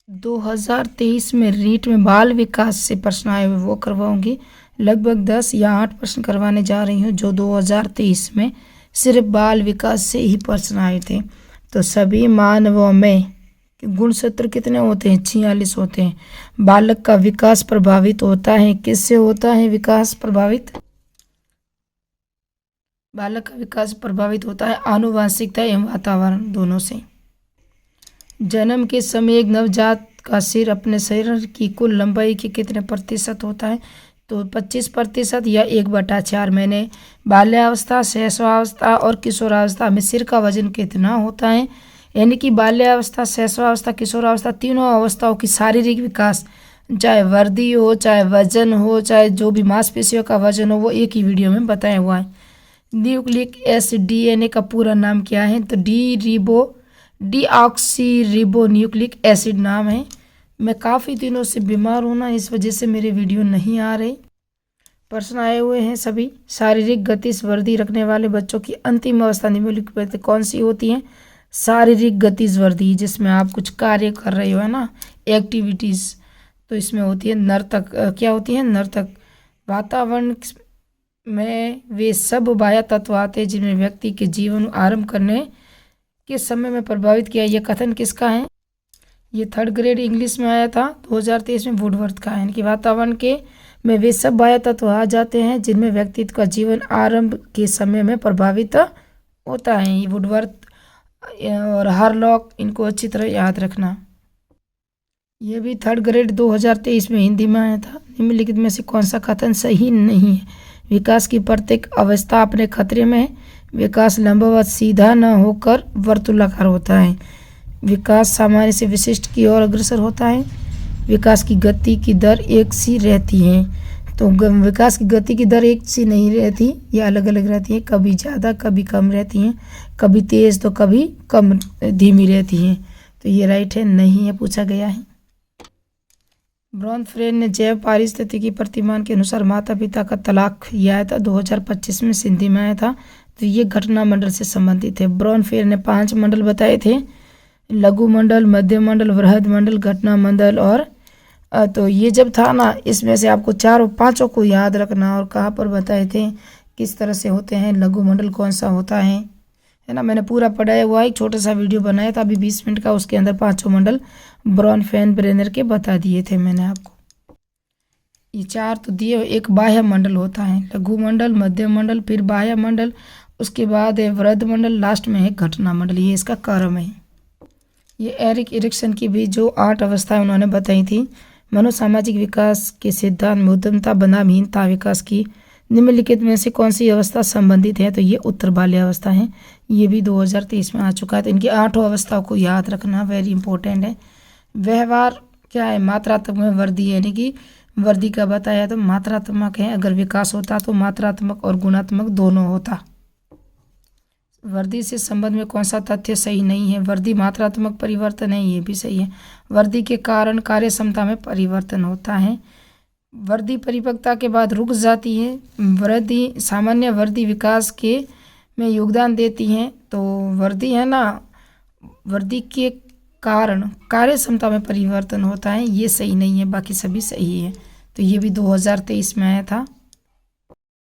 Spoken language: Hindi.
2023 में रीट में बाल विकास से प्रश्न आए हुए वो करवाऊंगी। लगभग 10 या 8 प्रश्न करवाने जा रही हूँ जो 2023 में सिर्फ बाल विकास से ही प्रश्न आए थे। तो सभी मानवों में गुणसूत्र कितने होते हैं? 46 होते हैं। बालक का विकास प्रभावित होता है किससे होता है विकास प्रभावित? बालक का विकास प्रभावित होता है आनुवंशिकता एवं वातावरण दोनों से। जन्म के समय एक नवजात का सिर अपने शरीर की कुल लंबाई के कितने प्रतिशत होता है? तो 25% या 1/4 महीने। बाल्यावस्था, शैशवावस्था और किशोरावस्था में सिर का वजन कितना होता है? यानी कि बाल्यावस्था, शैशवावस्था, किशोरावस्था तीनों अवस्थाओं की शारीरिक विकास, चाहे वर्दी हो, चाहे वजन हो, चाहे जो भी मांसपेशियों का वजन हो, वो एक ही वीडियो में बताया हुआ है। न्यूक्लिक एसिड डीएनए का पूरा नाम क्या है? तो डीऑक्सी रिबो न्यूक्लिक एसिड नाम है। मैं काफ़ी दिनों से बीमार हूँ ना, इस वजह से मेरे वीडियो नहीं आ रहे। प्रश्न आए हुए हैं सभी। शारीरिक गतिज वर्दी रखने वाले बच्चों की अंतिम अवस्था निम्नलिखित में कौन सी होती है? शारीरिक गतिज वर्दी, जिसमें आप कुछ कार्य कर रहे हो, है ना, एक्टिविटीज़, तो इसमें होती है नर्तक। क्या होती है? नर्तक। वातावरण में वे सब बाह्य तत्व आते हैं जिनमें व्यक्ति के जीवन आरंभ करने के समय में प्रभावित किया। यह कथन किसका है? ये 3rd ग्रेड इंग्लिश में आया था 2023 में, वुडवर्थ का है। यानी कि वातावरण के में वे सब बाह्य तत्व आ जाते हैं जिनमें व्यक्तित्व का जीवन आरंभ के समय में प्रभावित होता है। ये वुडवर्थ और हार्लॉक, इनको अच्छी तरह याद रखना। ये भी 3rd ग्रेड 2023 में हिंदी में आया था। निम्नलिखित में से कौन सा कथन सही नहीं है? विकास की प्रत्येक अवस्था अपने खतरे में है। विकास लंबवत सीधा न होकर वर्तुलाकार होता है। विकास सामान्य से विशिष्ट की ओर अग्रसर होता है। विकास की गति की दर एक सी रहती है। तो विकास की गति की दर एक सी नहीं रहती, ये अलग अलग रहती है। कभी ज़्यादा कभी कम रहती हैं, कभी तेज़ तो कभी कम धीमी रहती हैं। तो ये राइट है, नहीं है, पूछा गया है। ब्रॉनफ्रेन ने जैव पारिस्थितिकी प्रतिमान के अनुसार माता पिता का तलाक किया आया था 2025 में, सिंधी में आया था। तो ये घटना मंडल से संबंधित है। ब्रॉनफ्रेन ने 5 मंडल बताए थे, लघु मंडल, मध्य मंडल, वृहद मंडल, घटना मंडल और तो ये जब था ना, इसमें से आपको 4 और 5 को याद रखना और कहाँ पर बताए थे, किस तरह से होते हैं, लघु मंडल कौन सा होता है ना। मैंने पूरा पढ़ाया हुआ एक छोटा सा वीडियो बनाया था अभी 20 मिनट का, उसके अंदर 5 मंडल ब्रॉनफेन-ब्रेनर के बता दिए थे मैंने आपको। ये 4 तो दिए। एक बाह्य मंडल होता है, लघु मंडल, मध्य मंडल, फिर बाह्य मंडल, उसके बाद है वृहद मंडल, लास्ट में है घटना मंडल। ये इसका क्रम है। ये एरिक एरिक्सन की भी जो 8 अवस्थाएं उन्होंने बताई थी। मनोसामाजिक विकास के सिद्धांत में उद्यमता बनाम हीनता विकास की निम्नलिखित में से कौन सी अवस्था संबंधित है? तो ये उत्तर बाल्यावस्था है। ये भी 2023 में आ चुका है। तो इनकी 8 अवस्थाओं को याद रखना वेरी इंपॉर्टेंट है। व्यवहार क्या है? मात्रात्मक में वर्दी, यानी कि वर्दी का बताया तो मात्रात्मक है। अगर विकास होता तो मात्रात्मक और गुणात्मक दोनों होता। वर्दी से संबंध में कौन सा तथ्य सही नहीं है? वर्दी मात्रात्मक परिवर्तन है, ये भी सही है। वर्दी के कारण कार्य क्षमता में परिवर्तन होता है। वर्दी परिपक्वता के बाद रुक जाती है। वर्दी सामान्य वर्दी विकास के में योगदान देती हैं। तो वर्दी है ना, वर्दी के कारण कार्य क्षमता में परिवर्तन होता है, ये सही नहीं है, बाकी सभी सही है। तो ये भी 2023 में आया था।